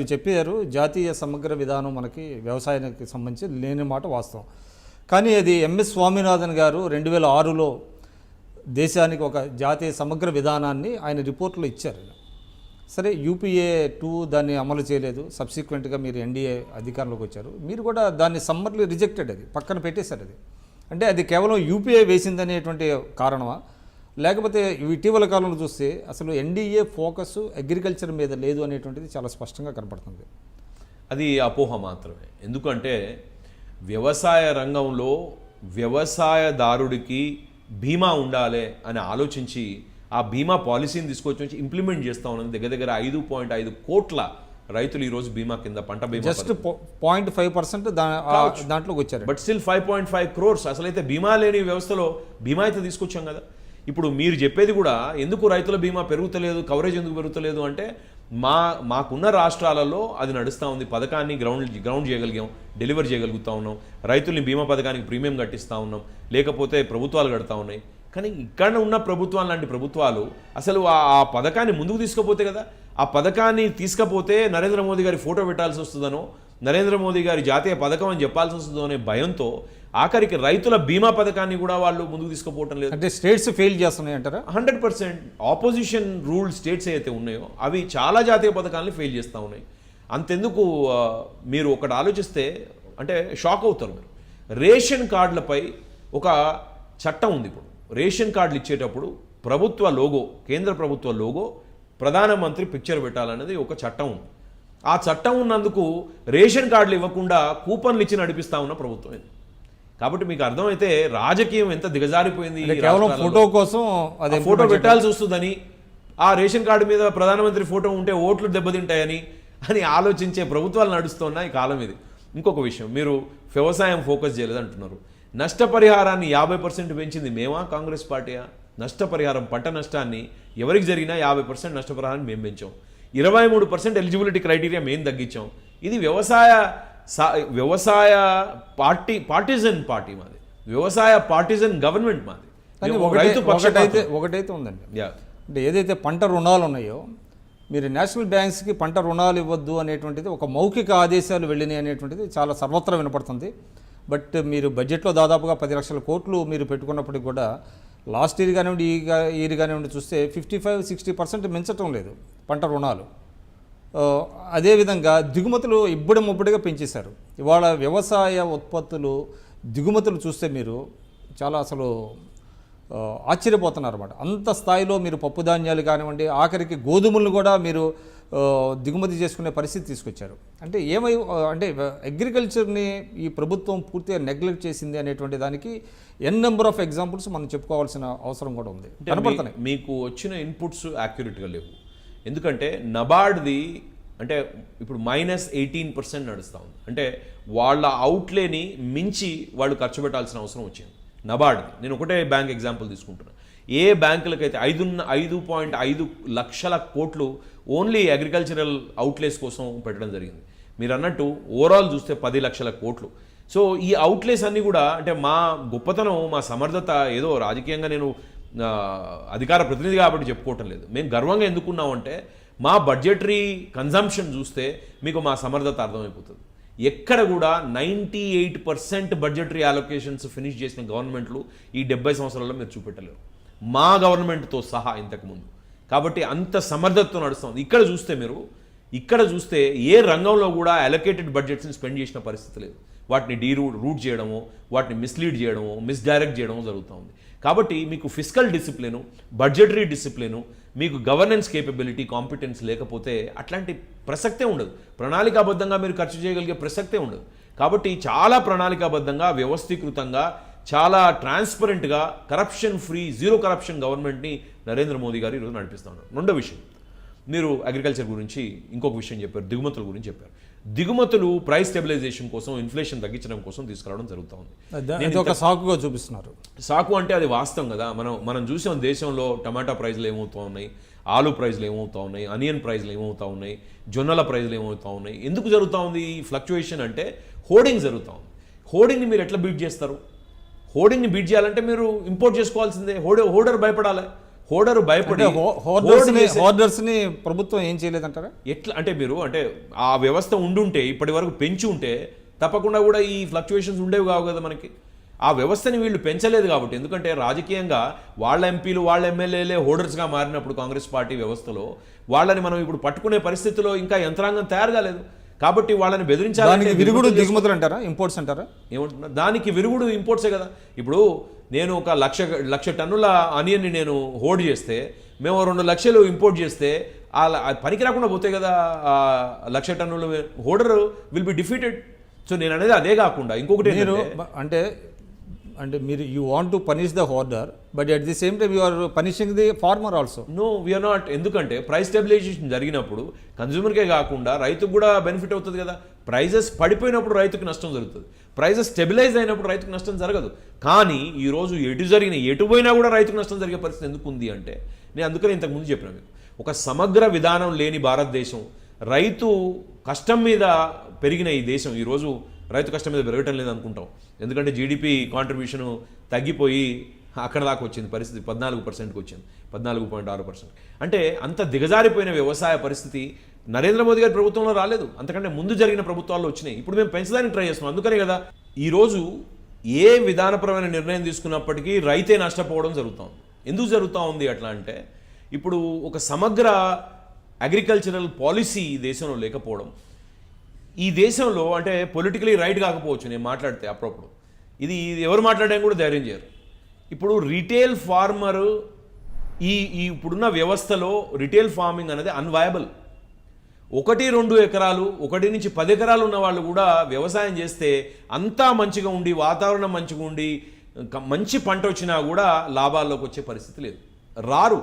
మీరు చెప్పారు జాతీయ సమగ్ర విధానం మనకి వ్యవసాయానికి సంబంధించి లేని మాట వాస్తవం. కానీ అది ఎంఎస్ స్వామినాథన్ గారు 2006లో దేశానికి ఒక జాతీయ సమగ్ర విధానాన్ని ఆయన రిపోర్ట్లో ఇచ్చారు. సరే, యూపీఏ 2 దాన్ని అమలు చేయలేదు. సబ్సిక్వెంట్గా మీరు ఎన్డీఏ అధికారంలోకి వచ్చారు. మీరు కూడా దాన్ని సమ్మర్లీ రిజెక్టెడ్, అది పక్కన పెట్టేశారు. అది అంటే అది కేవలం యూపీఏ వేసిందనేటువంటి కారణమా, లేకపోతే ఇటీవల కాలంలో చూస్తే అసలు ఎన్డీఏ ఫోకస్ అగ్రికల్చర్ మీద లేదు అనేటువంటిది చాలా స్పష్టంగా కనపడుతుంది. అది అపోహ మాత్రమే. ఎందుకంటే వ్యవసాయ రంగంలో వ్యవసాయదారుడికి బీమా ఉండాలి అని ఆలోచించి ఆ బీమా పాలసీని తీసుకొచ్చి ఇంప్లిమెంట్ చేస్తా ఉన్నది. దగ్గర 5.5 కోట్ల రైతులు ఈరోజు బీమా కింద పంట బీమా జస్ట్ 0.5% దాంట్లోకి వచ్చారు. But still 5.5 crores. అసలైతే బీమా లేని వ్యవస్థలో బీమా అయితే తీసుకొచ్చాం కదా. ఇప్పుడు మీరు చెప్పేది కూడా ఎందుకు రైతుల బీమా పెరుగుతలేదు, కవరేజ్ ఎందుకు పెరుగుతలేదు అంటే మాకున్న రాష్ట్రాలలో అది నడుస్తూ ఉంది. పథకాన్ని గ్రౌండ్ చేయగలిగాం, డెలివర్ చేయగలుగుతూ ఉన్నాం. రైతుల్ని బీమా పథకానికి ప్రీమియం కట్టిస్తూ ఉన్నాం, లేకపోతే ప్రభుత్వాలు కడతా ఉన్నాయి. కానీ ఇక్కడ ఉన్న ప్రభుత్వాలు లాంటి ప్రభుత్వాలు అసలు ఆ పథకాన్ని ముందుకు తీసుకుపోతే కదా. ఆ పథకాన్ని తీసుకపోతే నరేంద్ర మోదీ గారి ఫోటో పెట్టాల్సి వస్తుందనో, నరేంద్ర మోదీ గారి జాతీయ పథకం అని చెప్పాల్సి వస్తుందో అనే భయంతో ఆఖరికి రైతుల బీమా పథకాన్ని కూడా వాళ్ళు ముందుకు తీసుకుపోవటం లేదు. అంటే స్టేట్స్ ఫెయిల్ చేస్తున్నాయి అంటారా? 100% ఆపోజిషన్ రూల్ స్టేట్స్ ఏవైతే ఉన్నాయో అవి చాలా జాతీయ పథకాలని ఫెయిల్ చేస్తూ ఉన్నాయి. అంతెందుకు మీరు ఒకటి ఆలోచిస్తే అంటే షాక్ అవుతారు మీరు. రేషన్ కార్డులపై ఒక చట్టం ఉంది. ఇప్పుడు రేషన్ కార్డులు ఇచ్చేటప్పుడు ప్రభుత్వ లోగో, కేంద్ర ప్రభుత్వ లోగో, ప్రధానమంత్రి పిక్చర్ పెట్టాలనేది ఒక చట్టం ఉంది. ఆ చట్టం ఉన్నందుకు రేషన్ కార్డులు ఇవ్వకుండా కూపన్లు ఇచ్చి నడిపిస్తా ఉన్న ప్రభుత్వం ఇది. కాబట్టి మీకు అర్థమైతే రాజకీయం ఎంత దిగజారిపోయింది. కేవలం ఫోటో కోసం అదే ఫోటో పెట్టాల్సి వస్తుందని, ఆ రేషన్ కార్డు మీద ప్రధానమంత్రి ఫోటో ఉంటే ఓట్లు దెబ్బతింటాయని ఆలోచించే ప్రభుత్వాలు నడుస్తున్న ఈ కాలం ఇది. ఇంకొక విషయం, మీరు వ్యవసాయం ఫోకస్ చేయలేదు అంటున్నారు. నష్టపరిహారాన్ని 50% పెంచింది మేమా, కాంగ్రెస్ పార్టీయా? నష్టపరిహారం, పంట నష్టాన్ని ఎవరికి జరిగినా 50% నష్టపరిహారాన్ని మేము పెంచాం. 23% ఎలిజిబిలిటీ క్రైటీరియా మేము తగ్గించాం. ఇది వ్యవసాయ పార్టిజన్ పార్టీ మాది, వ్యవసాయ పార్టిజన్ గవర్నమెంట్ మాది. ఒకటైతే ఉందండి, అంటే ఏదైతే పంట రుణాలు ఉన్నాయో, మీరు నేషనల్ బ్యాంక్స్కి పంట రుణాలు ఇవ్వద్దు అనేటువంటిది ఒక మౌఖిక ఆదేశాలు వెళ్ళినాయి అనేటువంటిది చాలా సర్వత్రా వినపడుతుంది. బట్ మీరు బడ్జెట్లో దాదాపుగా 10 లక్షల కోట్లు మీరు పెట్టుకున్నప్పటికి కూడా లాస్ట్ ఇయర్ కానివ్వండి, ఈ ఇయర్ కానివ్వండి చూస్తే 55-60% మించటం లేదు పంట రుణాలు. అదేవిధంగా దిగుమతులు ఇబ్బడిముబ్బడిగా పెంచేశారు. ఇవాళ వ్యవసాయ ఉత్పత్తులు దిగుమతులు చూస్తే మీరు చాలా అసలు ఆశ్చర్యపోతున్నారు అన్నమాట. అంత స్థాయిలో మీరు పప్పు ధాన్యాలు కానివ్వండి, ఆఖరికి గోధుమలను కూడా మీరు దిగుమతి చేసుకునే పరిస్థితి తీసుకొచ్చారు. అంటే అంటే అగ్రికల్చర్ని ఈ ప్రభుత్వం పూర్తిగా నెగ్లెక్ట్ చేసింది అనేటువంటి దానికి నెంబర్ ఆఫ్ ఎగ్జాంపుల్స్ మనం చెప్పుకోవాల్సిన అవసరం కూడా ఉంది. కనపడుతున్నాయి. మీకు వచ్చిన ఇన్పుట్స్ యాక్యురేట్గా లేవు. ఎందుకంటే నబార్డ్ది అంటే ఇప్పుడు -18% నడుస్తూ ఉంది. అంటే వాళ్ళ అవుట్లేని మించి వాళ్ళు ఖర్చు పెట్టాల్సిన అవసరం వచ్చింది నబార్డ్ది. నేను ఒకటే బ్యాంక్ ఎగ్జాంపుల్ తీసుకుంటున్నాను. ఏ బ్యాంకులకైతే 5.5 లక్షల కోట్లు ఓన్లీ అగ్రికల్చరల్ అవుట్లేస్ కోసం పెట్టడం జరిగింది. మీరు అన్నట్టు ఓవరాల్ చూస్తే 10 లక్షల కోట్లు. సో ఈ అవుట్లేస్ అన్నీ కూడా అంటే మా గొప్పతనం, మా సమర్థత ఏదో రాజకీయంగా నేను అధికార ప్రతినిధి కాబట్టి చెప్పుకోవటం లేదు. మేము గర్వంగా ఎందుకున్నామంటే మా బడ్జెటరీ కన్జంప్షన్ చూస్తే మీకు మా సమర్థత అర్థమైపోతుంది. ఎక్కడ కూడా 98% బడ్జెటరీ అలొకేషన్స్ ఫినిష్ చేసిన గవర్నమెంట్లు ఈ 70 సంవత్సరాల్లో మీరు చూపెట్టలేరు, మా గవర్నమెంట్తో సహా ఇంతకుముందు. కాబట్టి అంత సమర్థతతో నడుస్తుంది. ఇక్కడ చూస్తే ఏ రంగంలో కూడా అలొకేటెడ్ బడ్జెట్స్ని స్పెండ్ చేసిన పరిస్థితి లేదు. వాటిని రూట్ చేయడమో, వాటిని మిస్లీడ్ చేయడమో, మిస్డైరెక్ట్ చేయడమో జరుగుతూ ఉంది. కాబట్టి మీకు ఫిస్కల్ డిసిప్లిను, బడ్జెటరీ డిసిప్లిను, మీకు గవర్నెన్స్ కేపబిలిటీ, కాంపిటెన్స్ లేకపోతే అట్లాంటి ప్రసక్తే ఉండదు. ప్రణాళికాబద్ధంగా మీరు ఖర్చు చేయగలిగే ప్రసక్తే ఉండదు. కాబట్టి చాలా ప్రణాళికాబద్ధంగా, వ్యవస్థీకృతంగా, చాలా ట్రాన్స్పరెంట్గా, కరప్షన్ ఫ్రీ, జీరో కరప్షన్ గవర్నమెంట్ని నరేంద్ర మోదీ గారు ఈరోజు నడిపిస్తూ ఉన్నారు. రెండో విషయం, మీరు అగ్రికల్చర్ గురించి ఇంకొక విషయం చెప్పారు, దిగుమతుల గురించి చెప్పారు. దిగుమతులు ప్రైస్ స్టెబిలైజేషన్ కోసం, ఇన్ఫ్లేషన్ తగ్గించడం కోసం తీసుకురావడం జరుగుతూ ఉంది. నేను ఒక సాకుగా చూపిస్తున్నారు. సాకు అంటే అది వాస్తవం కదా. మనం చూసాం దేశంలో టమాటా ప్రైజ్లు ఏమవుతూ ఉన్నాయి, ఆలు ప్రైజ్లు ఏమవుతూ ఉన్నాయి, అనియన్ ప్రైజ్లు ఏమవుతూ ఉన్నాయి, జొన్నల ప్రైజ్లు ఏమవుతూ ఉన్నాయి. ఎందుకు జరుగుతూ ఉంది ఈ ఫ్లక్చుయేషన్ అంటే హోర్డింగ్ జరుగుతూ ఉంది. హోర్డింగ్ని మీరు ఎట్లా బీట్ చేస్తారు? హోర్డింగ్ని బీట్ చేయాలంటే మీరు ఇంపోర్ట్ చేసుకోవాల్సిందే. హోర్డర్ భయపడాలి. హోర్డర్ భయపడి హోర్డర్స్ ని ప్రభుత్వం ఏం చేయలేదంటారా? ఎట్లా అంటే మీరు అంటే ఆ వ్యవస్థ ఉండుంటే ఇప్పటి వరకు పెంచి ఉంటే తప్పకుండా కూడా ఈ ఫ్లక్చుయేషన్స్ ఉండేవి కావు కదా మనకి. ఆ వ్యవస్థని వీళ్ళు పెంచలేదు కాబట్టి, ఎందుకంటే రాజకీయంగా వాళ్ళ ఎంపీలు వాళ్ళ ఎమ్మెల్యేలే హోర్డర్స్గా మారినప్పుడు కాంగ్రెస్ పార్టీ వ్యవస్థలో వాళ్ళని మనం ఇప్పుడు పట్టుకునే పరిస్థితిలో ఇంకా యంత్రాంగం తయారు కాలేదు కాబట్టి వాళ్ళని బెదిరించాలి. విరుగుడు దిగుమతులు అంటారా, ఇంపోర్ట్స్ అంటారా? ఏమంటున్నా దానికి విరుగుడు ఇంపోర్ట్సే కదా. ఇప్పుడు నేను ఒక లక్ష టన్నుల ఆనియన్ని నేను హోల్డ్ చేస్తే, మేము 2 లక్షలు ఇంపోర్ట్ చేస్తే పనికి రాకుండా పోతాయి కదా. 1,00,000 టన్నుల holder will be defeated. So నేను అనేది అదే కాకుండా ఇంకొకటి అంటే మీరు you want to punish the hoarder, but at the same time you are punishing the farmer also. No, we're not. ఎందుకంటే ప్రైస్ స్టెబిలైజేషన్ జరిగినప్పుడు కన్జ్యూమర్కే కాకుండా రైతుకు కూడా బెనిఫిట్ అవుతుంది కదా. ప్రైజెస్ పడిపోయినప్పుడు రైతుకు నష్టం జరుగుతుంది, ప్రైజెస్ స్టెబిలైజ్ అయినప్పుడు రైతుకు నష్టం జరగదు. కానీ ఈరోజు ఎటు పోయినా కూడా రైతుకు నష్టం జరిగే పరిస్థితి ఎందుకు ఉంది అంటే, నేను అందుకని ఇంతకుముందు చెప్పిన మీకు, ఒక సమగ్ర విధానం లేని భారతదేశం, రైతు కష్టం మీద పెరిగిన ఈ దేశం ఈరోజు రైతు కష్టం మీద పెరగటం లేదు అనుకుంటాం. ఎందుకంటే జీడిపి కాంట్రిబ్యూషన్ తగ్గిపోయి అక్కడ దాకా వచ్చింది పరిస్థితి, 14%కి వచ్చింది, 14.6%. అంటే అంత దిగజారిపోయిన వ్యవసాయ పరిస్థితి నరేంద్ర మోదీ గారి ప్రభుత్వంలో రాలేదు, అంతకంటే ముందు జరిగిన ప్రభుత్వాల్లో వచ్చినాయి. ఇప్పుడు మేము పెంచడానికి ట్రై చేస్తున్నాం. అందుకనే కదా ఈరోజు ఏ విధానపరమైన నిర్ణయం తీసుకున్నప్పటికీ రైతే నష్టపోవడం జరుగుతూ ఉంది. ఎందుకు జరుగుతూ ఉంది అట్లా అంటే, ఇప్పుడు ఒక సమగ్ర అగ్రికల్చరల్ పాలసీ ఈ దేశంలో లేకపోవడం, ఈ దేశంలో అంటే పొలిటికలీ రైట్ కాకపోవచ్చు నేను మాట్లాడితే అప్పుడప్పుడు, ఇది ఎవరు మాట్లాడడానికి కూడా ధైర్యం చేయరు. ఇప్పుడు రీటైల్ ఫార్మరు ఈ ఇప్పుడున్న వ్యవస్థలో రీటైల్ ఫార్మింగ్ అనేది అన్వయబుల్. 1-2 ఎకరాలు 1 నుంచి 10 ఎకరాలు ఉన్న వాళ్ళు కూడా వ్యవసాయం చేస్తే అంతా మంచిగా ఉండి, వాతావరణం మంచిగా ఉండి, మంచి పంట వచ్చినా కూడా లాభాల్లోకి వచ్చే పరిస్థితి లేదు, రారు.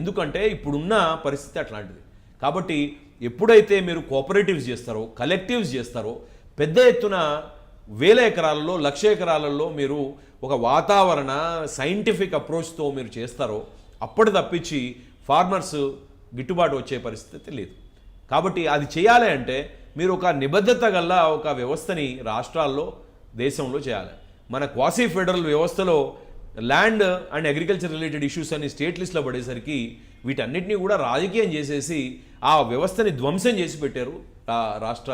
ఎందుకంటే ఇప్పుడున్న పరిస్థితి అట్లాంటిది. కాబట్టి ఎప్పుడైతే మీరు కోఆపరేటివ్స్ చేస్తారో, కలెక్టివ్స్ చేస్తారో, పెద్ద ఎత్తున 1000 ఎకరాలలో 1,00,000 ఎకరాలలో మీరు ఒక వాతావరణ సైంటిఫిక్ అప్రోచ్తో మీరు చేస్తారో, అప్పటి తప్పించి ఫార్మర్స్ గిట్టుబాటు వచ్చే పరిస్థితి లేదు. కాబట్టి అది చేయాలి అంటే మీరు ఒక నిబద్ధత గల ఒక వ్యవస్థని రాష్ట్రాల్లో, దేశంలో చేయాలి. మన క్వాసీ ఫెడరల్ వ్యవస్థలో land and agriculture related issues అన్ని స్టేట్ లిస్ట్లో పడేసరికి వీటన్నిటినీ కూడా రాజకీయం చేసేసి ఆ వ్యవస్థని ధ్వంసం చేసి పెట్టారు రాష్ట్ర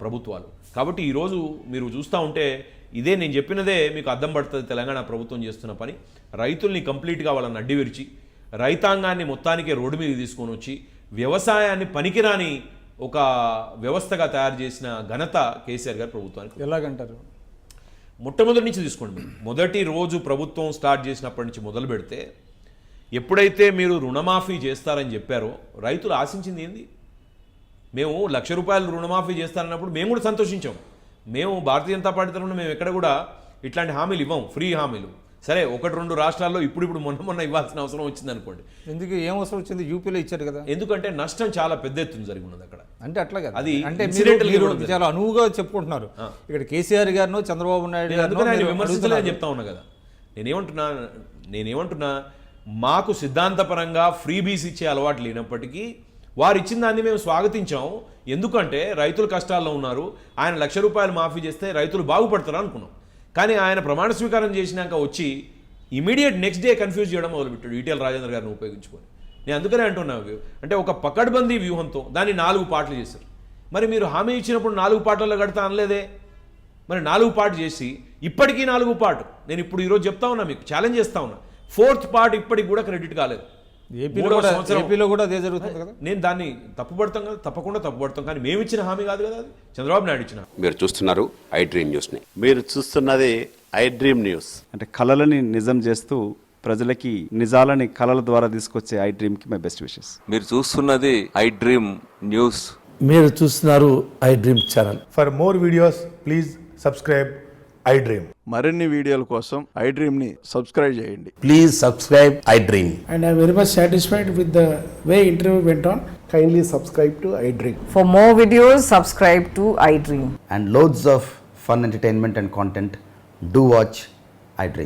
ప్రభుత్వాలు. కాబట్టి ఈరోజు మీరు చూస్తూ ఉంటే ఇదే నేను చెప్పినదే మీకు అర్థం పడుతుంది. తెలంగాణ ప్రభుత్వం చేస్తున్న పని, రైతుల్ని కంప్లీట్గా వాళ్ళని అడ్డి విరిచి, రైతాంగాన్ని మొత్తానికే రోడ్డు మీద తీసుకొని వచ్చి, వ్యవసాయాన్ని పనికిరాని ఒక వ్యవస్థగా తయారు చేసిన ఘనత కేసీఆర్ గారి ప్రభుత్వానికి. ఎలాగంటారు? మొట్టమొదటి నుంచి తీసుకోండి. మొదటి రోజు ప్రభుత్వం స్టార్ట్ చేసినప్పటి నుంచి మొదలు పెడితే, ఎప్పుడైతే మీరు రుణమాఫీ చేస్తారని చెప్పారో రైతులు ఆశించింది ఏంది? మేము ₹1,00,000 రుణమాఫీ చేస్తారన్నప్పుడు మేము కూడా సంతోషించాం. మేము భారతీయ జనతా పార్టీ తరఫున మేము ఎక్కడ కూడా ఇట్లాంటి హామీలు ఇవ్వం, ఫ్రీ హామీలు. సరే 1-2 రాష్ట్రాల్లో ఇప్పుడు మొన్న ఇవ్వాల్సిన అవసరం వచ్చింది అనుకోండి. ఎందుకు ఏం అవసరం వచ్చింది? యూపీలో ఇచ్చారు కదా. ఎందుకంటే నష్టం చాలా పెద్ద ఎత్తున జరిగి ఉన్నది అక్కడ. అంటే అట్లా కదా, అది అంటే మీరు చాలా అనువుగా చెప్పుకుంటున్నారు. ఇక్కడ కేసీఆర్ గారిను చంద్రబాబు నాయుడు గారు విమర్శించలేదని చెప్తా ఉన్నా కదా. నేనేమంటున్నా మాకు సిద్ధాంతపరంగా ఫ్రీ బీస్ ఇచ్చే అలవాటు లేనప్పటికీ వారు ఇచ్చిన దాన్ని మేము స్వాగతించాం. ఎందుకంటే రైతులు కష్టాల్లో ఉన్నారు, ఆయన ₹1,00,000 మాఫీ చేస్తే రైతులు బాగుపడతారు అనుకున్నాం. కానీ ఆయన ప్రమాణ స్వీకారం చేసినాక వచ్చి ఇమీడియట్ నెక్స్ట్ డే కన్ఫ్యూజ్ చేయడం మొదలుపెట్టాడు ఈటెల రాజేంద్ర గారిని ఉపయోగించుకొని. నేను అందుకనే అంటున్నా, అంటే ఒక పకడ్బందీ వ్యూహంతో దాన్ని 4 పార్ట్లు చేశారు. మరి మీరు హామీ ఇచ్చినప్పుడు 4 పార్ట్లలో కడతా అనలేదే, మరి 4 పార్ట్ చేసి ఇప్పటికీ 4 పార్ట్ నేను ఇప్పుడు ఈరోజు చెప్తా ఉన్నా, మీకు ఛాలెంజ్ చేస్తా ఉన్నా, 4th పార్ట్ ఇప్పటికి కూడా క్రెడిట్ కాలేదు. ఏపీలో కూడా అదే జరుగుతుంది కదా. నేను దాన్ని తప్పుపడతాం కదా, తప్పకుండా తప్పుపడతాం. కానీ మేము ఇచ్చిన హామీ కాదు కదా, అది చంద్రబాబు నాయుడు ఇచ్చిన. మీరు చూస్తున్నారు ఐ డ్రీమ్ న్యూస్ని. మీరు చూస్తున్నది ఐ డ్రీమ్ న్యూస్. అంటే కళలని నిజం చేస్తూ ప్రజలకి నిజాలని కళల ద్వారా తీసుకొచ్చే ఐ డ్రీమ్కి మై బెస్ట్ విషెస్. మీరు చూస్తున్నది ఐ డ్రీమ్ న్యూస్. మీరు చూస్తున్నారు I dream channel. For more videos, please subscribe I Dream. మరిన్ని వీడియోల కోసం ఐ డ్రీమ్ని సబ్స్క్రైబ్ చేయండి. Please subscribe I dream. And I'm very much satisfied with the way interview went on. Kindly subscribe to I Dream. For more videos, subscribe to iDream. And loads of fun entertainment and content. Do watch I Dream.